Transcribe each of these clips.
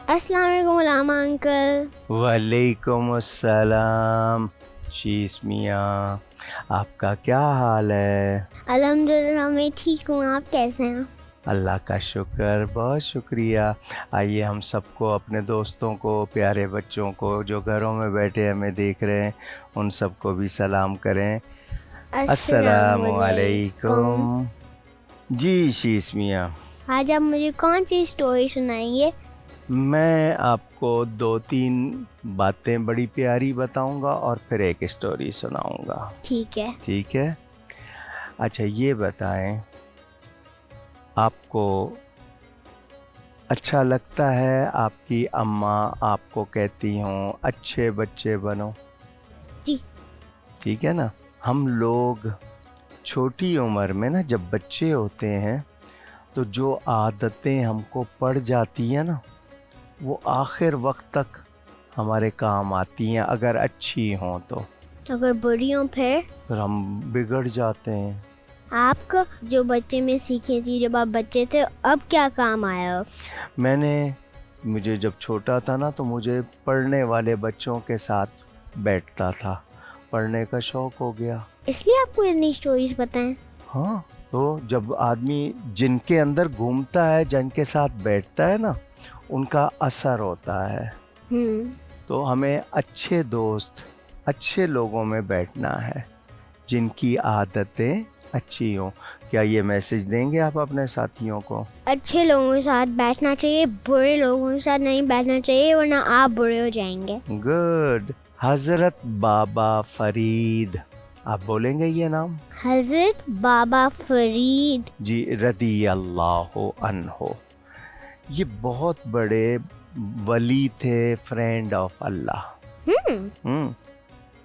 अस्सलाम वालेकुम उलामा अंकल। वालेकुम अस्सलाम शीस मियाँ, आपका क्या हाल है? अल्हम्दुलिल्लाह मैं ठीक हूँ, आप कैसे हैं? अल्लाह का शुक्र, बहुत शुक्रिया। आइए हम सबको, अपने दोस्तों को, प्यारे बच्चों को जो घरों में बैठे हमें देख रहे हैं, उन सबको भी सलाम करें। अस्सलाम अस्सलामु वालेकुम। अलैकुम। जी शीस मियाँ, आज आप मुझे कौन सी स्टोरी सुनाएंगे? मैं आपको 2-3 बातें बड़ी प्यारी बताऊंगा और फिर एक स्टोरी सुनाऊंगा। ठीक है। ठीक है। अच्छा ये बताएं, आपको अच्छा लगता है आपकी अम्मा आपको कहती हों अच्छे बच्चे बनो? जी। ठीक है ना। हम लोग छोटी उम्र में ना, जब बच्चे होते हैं तो जो आदतें हमको पड़ जाती हैं ना, वो आखिर वक्त तक हमारे काम आती हैं अगर अच्छी हों तो। अगर बुरी हो फिर हम बिगड़ जाते हैं। आपको जो बच्चे में सीखी थी जब आप बच्चे थे, अब क्या काम आया? मुझे जब छोटा था ना, तो मुझे पढ़ने वाले बच्चों के साथ बैठता था, पढ़ने का शौक हो गया। इसलिए आपको इतनी स्टोरीज पता हैं? हाँ, तो जब आदमी जिनके अंदर घूमता है, जिनके साथ बैठता है ना, उनका असर होता है। तो हमें अच्छे दोस्त, अच्छे लोगों में बैठना है जिनकी आदतें अच्छी हों। क्या ये मैसेज देंगे आप अपने साथियों को? अच्छे लोगों के साथ बैठना चाहिए, बुरे लोगों के साथ नहीं बैठना चाहिए, वरना आप बुरे हो जाएंगे। गुड। हजरत बाबा फरीद, आप बोलेंगे ये नाम? हजरत बाबा फरीद जी, रदी अल्लाह अन्हो। ये बहुत बड़े वली थे, फ्रेंड ऑफ अल्लाह।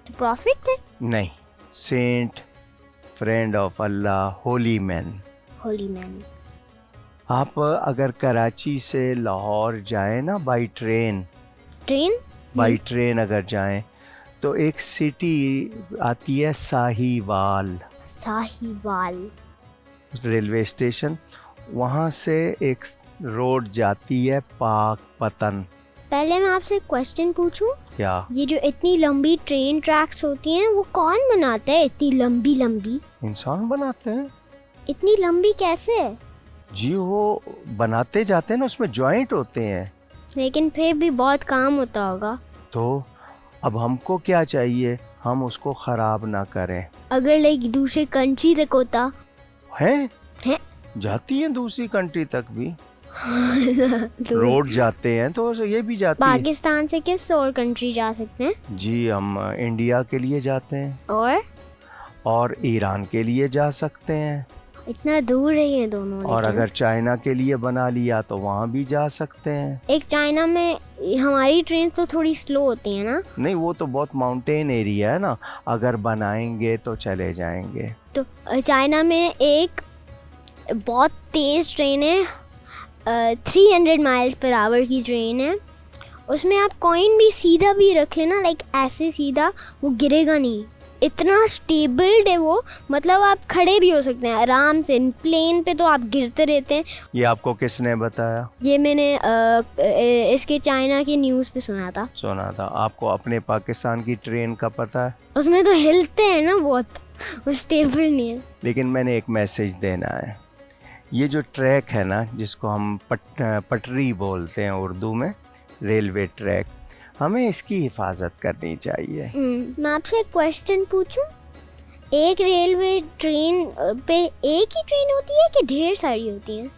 प्रॉफिट थे? नहीं, सेंट, फ्रेंड ऑफ अल्लाह, होली मैन। Holy man. आप अगर कराची से लाहौर जाएं ना बाई ट्रेन, अगर जाएं तो एक सिटी आती है साहिवाल, रेलवे स्टेशन। वहाँ से एक रोड जाती है पाकपतन। पहले मैं आपसे क्वेश्चन पूछूं? क्या? ये जो इतनी लंबी ट्रेन ट्रैक्स होती हैं, वो कौन बनाता है? इतनी लंबी लंबी इंसान बनाते हैं। इतनी लंबी कैसे? जी, वो बनाते जाते हैं ना, उसमें जॉइंट होते हैं। लेकिन फिर भी बहुत काम होता होगा। तो अब हमको क्या चाहिए, हम उसको खराब ना करें। अगर लाइक दूसरे कंट्री तक होता है? जाती हैं दूसरी कंट्री तक भी। तो रोड जाते हैं तो ये भी जाती है। पाकिस्तान से किस और कंट्री जा सकते हैं? जी, हम इंडिया के लिए जाते हैं और ईरान के लिए जा सकते हैं। इतना दूर है ये दोनों। और अगर चाइना के लिए बना लिया तो वहाँ भी जा सकते हैं। एक चाइना में हमारी ट्रेन तो थोड़ी स्लो होती है ना? नहीं, वो तो बहुत माउंटेन एरिया है ना, अगर बनाएंगे तो चले जाएंगे। तो चाइना में एक बहुत तेज ट्रेन है, 300 माइल्स पर आवर की ट्रेन है। उसमें आप कॉइन भी सीधा भी रख लेना, लाइक ऐसे सीधा, वो गिरेगा नहीं। इतना स्टेबल्ड है वो, मतलब आप खड़े भी हो सकते हैं आराम से। प्लेन पे तो आप गिरते रहते हैं। ये आपको किसने बताया? ये मैंने इसके चाइना की न्यूज़ पे सुना था। आपको अपने पाकिस्तान की ट्रेन का पता है? उसमें तो हिलते हैं ना बहुत, वो स्टेबल नहीं है। लेकिन मैंने एक मैसेज देना है। ये जो ट्रैक है ना, जिसको हम पटरी बोलते हैं उर्दू में, रेलवे ट्रैक, हमें इसकी हिफाजत करनी चाहिए। मैं आपसे एक क्वेश्चन पूछूं? एक रेलवे ट्रेन पे एक ही ट्रेन होती है कि ढेर सारी होती हैं?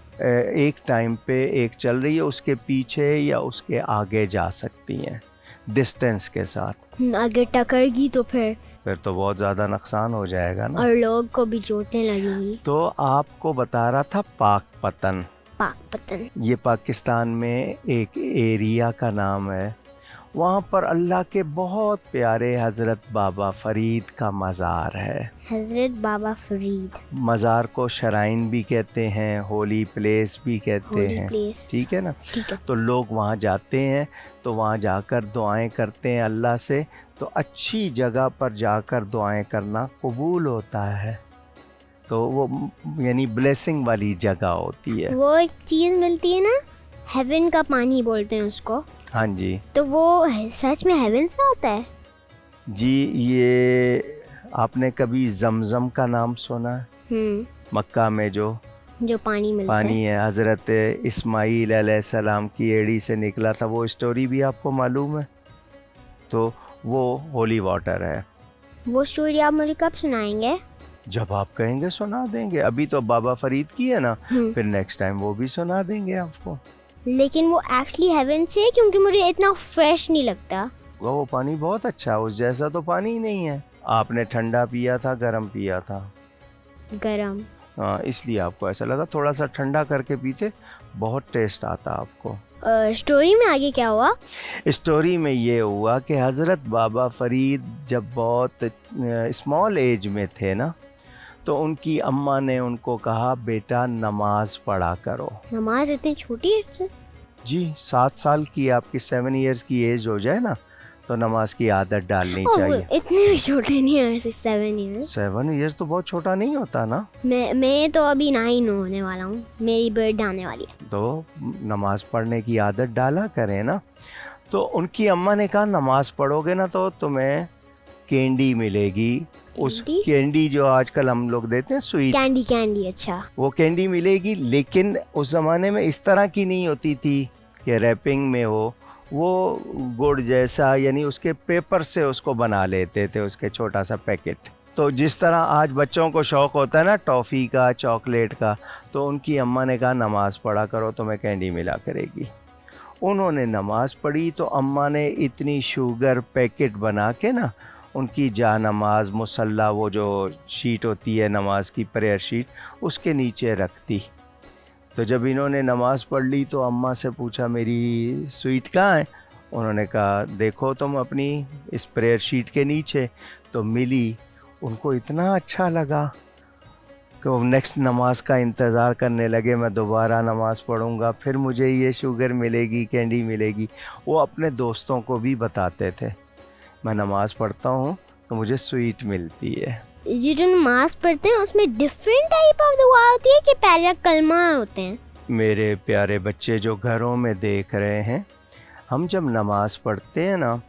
एक टाइम पे एक चल रही है, उसके पीछे या उसके आगे जा सकती हैं डिस्टेंस के साथ। अगर टकर गई तो फिर तो बहुत ज़्यादा नुकसान हो जाएगा ना, और लोग को भी चोटें लगेंगी। तो आपको बता रहा था पाकपतन। ये पाकिस्तान में एक एरिया का नाम है। वहाँ पर अल्लाह के बहुत प्यारे हज़रत बाबा फरीद का मज़ार है। हज़रत बाबा फरीद। मज़ार को शराइन भी कहते हैं, होली प्लेस भी कहते हैं। ठीक है ना? ठीक है। तो लोग वहाँ जाते हैं, तो वहाँ जाकर दुआएं करते हैं अल्लाह से। तो अच्छी जगह पर जाकर दुआएं करना कबूल होता है, तो वो यानी ब्लेसिंग वाली जगह होती है। वो एक चीज़ मिलती है ना हेवन का पानी बोलते हैं उसको। हाँ जी तो वो सच में हेवन से आता है? जी। ये आपने कभी जमजम का नाम सुना है? मक्का में जो पानी मिलता पानी है, हज़रत इस्माईल अलैहिस्सलाम की एड़ी से निकला था, वो स्टोरी भी आपको मालूम है? तो वो होली वाटर है। वो स्टोरी आप मुझे कब सुनाएंगे? जब आप कहेंगे सुना देंगे। अभी तो बाबा फरीद की है ना, फिर नेक्स्ट टाइम वो भी सुना देंगे आपको। लेकिन वो एक्चुअली हेवन से है? क्योंकि मुझे इतना फ्रेश नहीं लगता। वो पानी बहुत अच्छा है, उस जैसा तो पानी ही नहीं है। आपने ठंडा पिया था, गरम पिया था? गरम। हाँ, इसलिए आपको ऐसा लगा। थोड़ा सा ठंडा करके पीते, बहुत टेस्ट आता आपको। स्टोरी में आगे क्या हुआ? स्टोरी में ये हुआ कि हज़रत बाबा फरीद जब बहुत स्मॉल एज में थे ना, तो उनकी अम्मा ने उनको कहा बेटा नमाज पढ़ा करो। नमाज इतनी छोटी एज से? जी, 7 साल की आपकी 7 इयर्स की एज हो जाए ना, तो नमाज की आदत डालनी चाहिए। इतने भी छोटे नहीं है, 7 इयर्स। 7 इयर्स तो बहुत छोटा नहीं होता ना। मैं तो अभी 9 होने वाला हूँ, मेरी बर्थडे आने वाली है। तो नमाज पढ़ने की आदत डाला करें ना। तो उनकी अम्मा ने कहा नमाज पढ़ोगे ना तो तुम्हें कैंडी मिलेगी। उस कैंडी जो आजकल हम लोग देते हैं, स्वीट कैंडी। अच्छा, वो कैंडी मिलेगी, लेकिन उस ज़माने में इस तरह की नहीं होती थी कि रैपिंग में हो। वो गुड़ जैसा, यानी उसके पेपर से उसको बना लेते थे, उसके छोटा सा पैकेट। तो जिस तरह आज बच्चों को शौक़ होता है ना टॉफ़ी का, चॉकलेट का, तो उनकी अम्मा ने कहा नमाज़ पढ़ा करो, तुम्हें कैंडी मिला करेगी। उन्होंने नमाज़ पढ़ी तो अम्मा ने इतनी शुगर पैकेट बना के ना, उनकी जा नमाज मुसल्ला, वो जो शीट होती है नमाज की, प्रेयर शीट, उसके नीचे रख दी। तो जब इन्होंने नमाज़ पढ़ ली तो अम्मा से पूछा मेरी स्वीट कहाँ है? उन्होंने कहा देखो तुम अपनी इस प्रेयर शीट के नीचे। तो मिली। उनको इतना अच्छा लगा कि वो नेक्स्ट नमाज का इंतज़ार करने लगे, मैं दोबारा नमाज़ पढ़ूंगा, फिर मुझे ये शुगर मिलेगी, कैंडी मिलेगी। वो अपने दोस्तों को भी बताते थे, मैं नमाज़ पढ़ता हूँ तो मुझे स्वीट मिलती है। ये जो नमाज पढ़ते हैं उसमें डिफरेंट टाइप ऑफ दुआ होती है कि पहले कलमा होते हैं? मेरे प्यारे बच्चे जो घरों में देख रहे हैं, हम जब नमाज़ पढ़ते हैं ना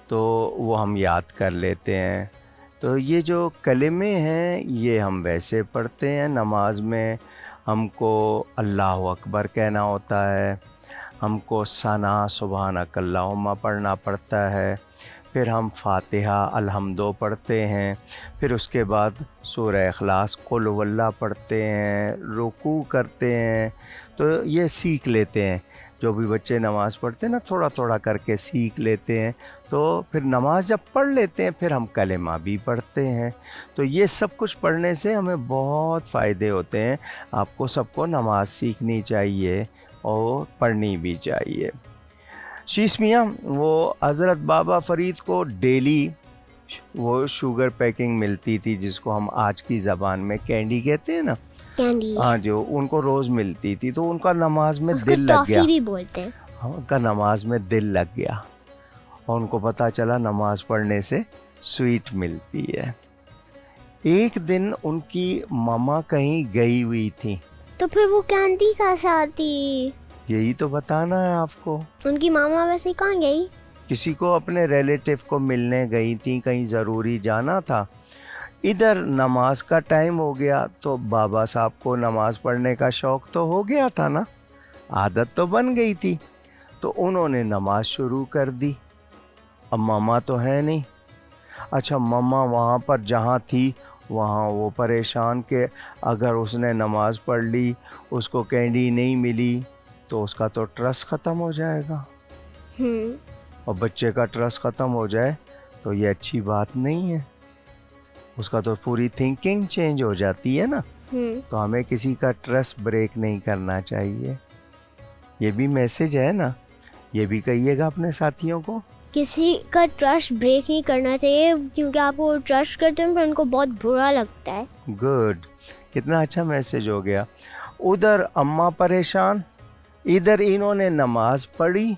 तो वो हम याद कर लेते हैं। तो ये जो कलिमे हैं ये हम वैसे पढ़ते हैं। नमाज में हमको अल्लाह अकबर कहना होता है, हमको सना सुबहानक अल्लाहुम्मा पढ़ना पड़ता है, फिर हम फातिहा अलहम्दो पढ़ते हैं, फिर उसके बाद सूरह इखलास कुल वल्लाह पढ़ते हैं, रुकू करते हैं। तो ये सीख लेते हैं, जो भी बच्चे नमाज़ पढ़ते हैं ना, थोड़ा थोड़ा करके सीख लेते हैं। तो फिर नमाज जब पढ़ लेते हैं फिर हम कलेमा भी पढ़ते हैं। तो ये सब कुछ पढ़ने से हमें बहुत फ़ायदे होते हैं। आपको सबको नमाज सीखनी चाहिए और पढ़नी भी चाहिए। शीश मियाँ, वो हज़रत बाबा फ़रीद को डेली वो शुगर पैकिंग मिलती थी, जिसको हम आज की ज़बान में कैंडी कहते हैं ना, कैंडी। हाँ, जो उनको रोज़ मिलती थी। तो उनका नमाज में दिल लग गया। भी बोलते हैं। हाँ, उनका नमाज में दिल लग गया और उनको पता चला नमाज पढ़ने से स्वीट मिलती है। एक दिन उनकी मामा कहीं गई हुई थी। तो फिर वो कैंडी कैसे आती? यही तो बताना है आपको। उनकी मामा वैसे कहाँ गई? किसी को अपने रिलेटिव को मिलने गई थी, कहीं ज़रूरी जाना था। इधर नमाज का टाइम हो गया तो बाबा साहब को नमाज पढ़ने का शौक़ तो हो गया था ना, आदत तो बन गई थी। तो उन्होंने नमाज शुरू कर दी। अब मामा तो है नहीं। अच्छा, मामा वहाँ पर जहाँ थी वहाँ वो परेशान के अगर उसने नमाज पढ़ ली, उसको कैंडी नहीं मिली तो उसका तो ट्रस्ट ख़त्म हो जाएगा। और बच्चे का ट्रस्ट ख़त्म हो जाए तो ये अच्छी बात नहीं है। उसका तो पूरी थिंकिंग चेंज हो जाती है ना। तो हमें किसी का ट्रस्ट ब्रेक नहीं करना चाहिए। ये भी मैसेज है ना, ये भी कहिएगा अपने साथियों को। किसी का ट्रस्ट ब्रेक नहीं करना चाहिए, क्योंकि आप वो ट्रस्ट करते हैं पर उनको बहुत बुरा लगता है। गुड, कितना अच्छा मैसेज हो गया। उधर अम्मा परेशान, इधर इन्होंने नमाज पढ़ी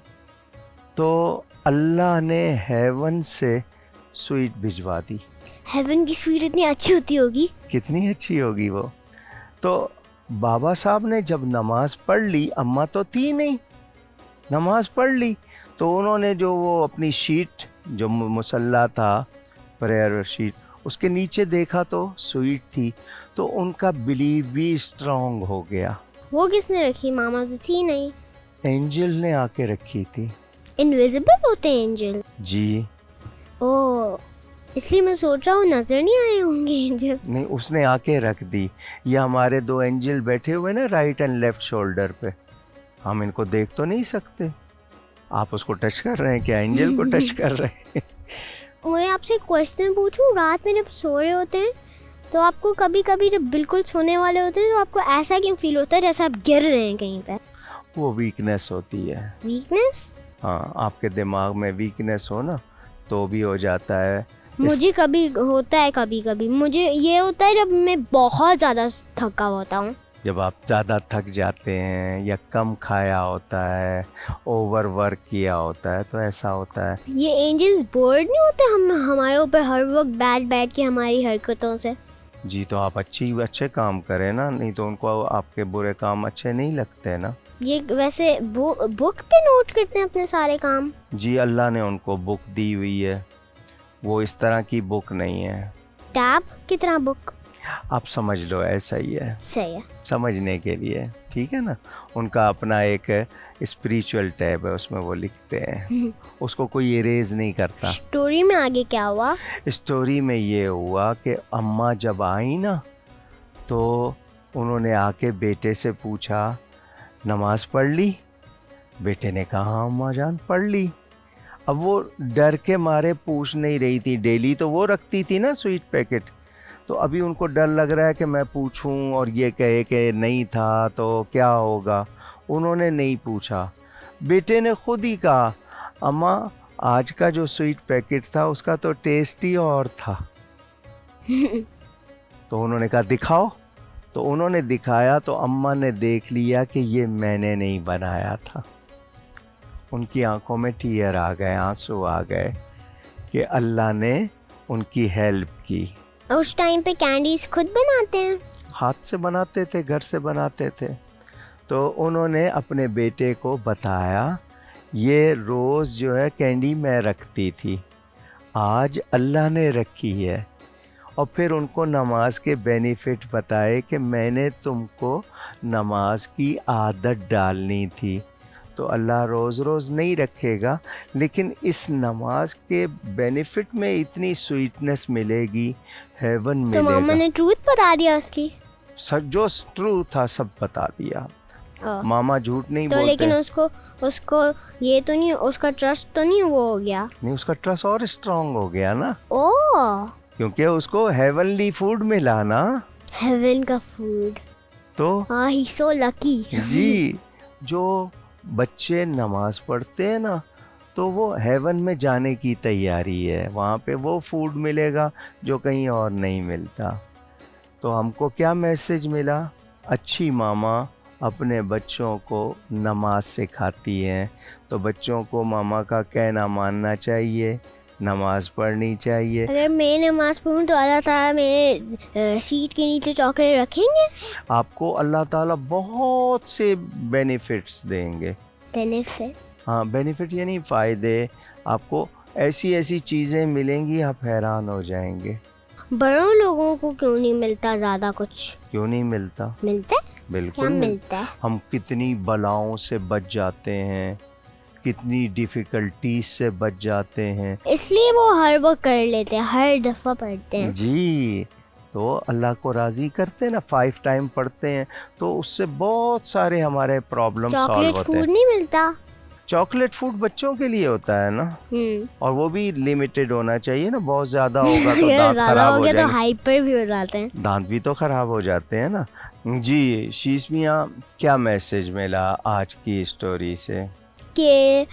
तो अल्लाह ने हेवन से स्वीट भिजवा दी। हेवन की स्वीट इतनी अच्छी होती होगी। कितनी अच्छी होगी वो। तो बाबा साहब ने जब नमाज पढ़ ली, अम्मा तो थी नहीं, नमाज पढ़ ली। तो उन्होंने जो वो अपनी शीट, जो मुसल्ला था, प्रेयर शीट, उसके नीचे देखा तो स्वीट थी, तो उनका बिलीव भी स्ट्रांग हो गया। वो किसने रखी? मामा तो थी नहीं। एंजल ने आके रखी थी। इनविजिबल होते हैं एंजल? जी। ओ, इसलिए मैं सोच रहा हूँ नजर नहीं आए होंगे एंजल। नहीं, उसने आके रख दी। ये हमारे 2 एंजल बैठे हुए ना राइट एंड लेफ्ट शोल्डर पे, हम इनको देख तो नहीं सकते। आप उसको टच कर रहे हैं क्या? एंजल को टच कर रहे हैं? मैं आपसे एक क्वेश्चन पूछूं, रात में जब सो रहे होते हैं तो आपको कभी कभी जब बिल्कुल सोने वाले होते हैं तो आपको ऐसा क्यों फील होता है जैसे आप गिर रहे हैं कहीं पे? वो वीकनेस होती है। वीकनेस? हाँ, आपके दिमाग में वीकनेस हो ना तो भी हो जाता है। मुझे कभी होता है, कभी कभी मुझे ये होता है जब मैं बहुत ज़्यादा थका होता हूँ। जब आप ज़्यादा थक जाते हैं या कम खाया होता है, ओवर वर्क किया होता है, तो ऐसा होता है। ये एंजल्स बोर्ड नहीं होते हम हमारे ऊपर हर वक्त बैठ के हमारी हरकतों से? जी, तो आप अच्छे काम करें ना, नहीं तो उनको आपके बुरे काम अच्छे नहीं लगते ना। ये वैसे बुक पे नोट करते हैं अपने सारे काम? जी, अल्लाह ने उनको बुक दी हुई है, वो इस तरह की बुक नहीं है। टैब कितना बुक? आप समझ लो, ऐसा ही है। सही है, समझने के लिए, ठीक है ना। उनका अपना एक स्पिरिचुअल टैब है, उसमें वो लिखते हैं, उसको कोई इरेज नहीं करता। स्टोरी में आगे क्या हुआ? स्टोरी में ये हुआ कि अम्मा जब आई ना तो उन्होंने आके बेटे से पूछा, नमाज पढ़ ली? बेटे ने कहा, हाँ अम्मा जान पढ़ ली। अब वो डर के मारे पूछ नहीं रही थी, डेली तो वो रखती थी ना स्वीट पैकेट, तो अभी उनको डर लग रहा है कि मैं पूछूं और ये कहे कि नहीं था तो क्या होगा। उन्होंने नहीं पूछा, बेटे ने खुद ही कहा, अम्मा आज का जो स्वीट पैकेट था उसका तो टेस्ट ही और था। तो उन्होंने कहा दिखाओ, तो उन्होंने दिखाया तो अम्मा ने देख लिया कि ये मैंने नहीं बनाया था। उनकी आंखों में टीयर आ गए, आंसू आ गए कि अल्लाह ने उनकी हेल्प की। उस टाइम पे कैंडीज खुद बनाते हैं? हाथ से बनाते थे, घर से बनाते थे। तो उन्होंने अपने बेटे को बताया, ये रोज़ जो है कैंडी मैं रखती थी, आज अल्लाह ने रखी है। और फिर उनको नमाज के बेनिफिट बताए कि मैंने तुमको नमाज की आदत डालनी थी, तो अल्लाह रोज़ रोज़ नहीं रखेगा, लेकिन इस नमाज के बेनिफिट में इतनी स्वीटनेस मिलेगी, हेवन मिलेगा। तो मामा ने ट्रूथ बता दिया उसकी? जो ट्रू था सब बता दिया। मामा झूठ नहीं तो बोलते। लेकिन उसको ये तो नहीं, उसका ट्रस्ट तो नहीं वो हो गया? नहीं, उसका ट्रस्ट और स्ट्रांग हो गया ना। ओह, क्योंकि उसको हेवनली फूड मिला ना। हेवन का फूड। तो ही सो लकी। जी, जो बच्चे नमाज पढ़ते हैं ना तो वो हेवन में जाने की तैयारी है, वहाँ पे वो फूड मिलेगा जो कहीं और नहीं मिलता। तो हमको क्या मैसेज मिला? अच्छी मामा अपने बच्चों को नमाज सिखाती हैं, तो बच्चों को मामा का कहना मानना चाहिए, नमाज पढ़नी चाहिए। अगर मैं नमाज पढ़ूं तो अल्लाह ताला मेरे सीट के नीचे चॉकलेट रखेंगे? आपको अल्लाह ताला बहुत से बेनिफिट्स देंगे। बेनिफिट? हाँ, बेनिफिट यानी फ़ायदे। आपको ऐसी ऐसी चीज़ें मिलेंगी, आप हैरान हो जाएंगे। बड़ों लोगों को क्यों नहीं मिलता ज़्यादा कुछ? क्यों नहीं मिलता? मिलता है। बिल्कुल क्या मिलता है? हम कितनी बलाओं से बच जाते हैं, कितनी डिफ़िकल्टीज से बच जाते हैं, इसलिए वो हर वक्त कर लेते हैं, हर दफ़ा पढ़ते हैं। जी। तो अल्लाह को राज़ी करते हैं ना, 5 टाइम पढ़ते हैं, तो उससे बहुत सारे हमारे प्रॉब्लम सॉल्व चॉकलेट होते फूड हैं। नहीं मिलता? चॉकलेट फूड बच्चों के लिए होता है ना, और वो भी लिमिटेड होना चाहिए ना, बहुत ज़्यादा होगा तो दांत ज़्यादा खराब हो हो गया तो जाएंगे। हाइपर भी हो जाते हैं। दांत भी तो खराब हो जाते हैं ना। जी, शीश मियाँ, क्या मैसेज मिला आज की स्टोरी से? कि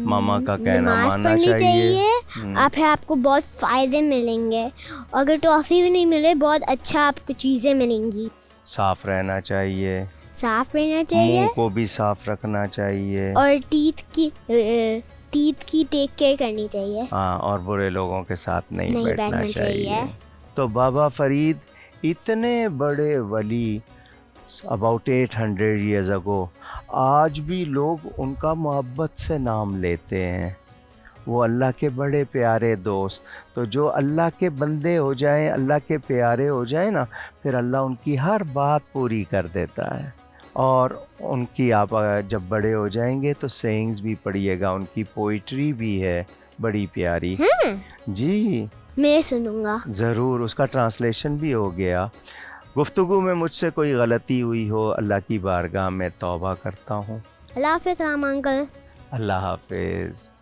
मामा का कहना नमाज मानना पढ़नी चाहिए हम्म। और फिर आपको बहुत फ़ायदे मिलेंगे। अगर टॉफ़ी भी नहीं मिले, बहुत अच्छा आपको चीज़ें मिलेंगी। साफ रहना चाहिए, साफ रहना चाहिए, मुंह को भी साफ रखना चाहिए, और टीथ की टेक केयर करनी चाहिए। हाँ, और बुरे लोगों के साथ नहीं बैठना चाहिए। चाहिए। तो बाबा फरीद इतने बड़े वली अबाउट 800 years ago, आज भी लोग उनका मोहब्बत से नाम लेते हैं। वो अल्लाह के बड़े प्यारे दोस्त। तो जो अल्लाह के बंदे हो जाएं, अल्लाह के प्यारे हो जाएं ना, फिर अल्लाह उनकी हर बात पूरी कर देता है। और उनकी आप जब बड़े हो जाएंगे तो सेइंग्स भी पढ़िएगा, उनकी पोइट्री भी है बड़ी प्यारी। जी मैं सुनूंगा ज़रूर, उसका ट्रांसलेशन भी हो गया। गुफ्तगू में मुझसे कोई गलती हुई हो, अल्लाह की बारगाह में तौबा करता हूँ। अल्लाह हाफ़िज़ राम अंकल। अल्लाह हाफिज़।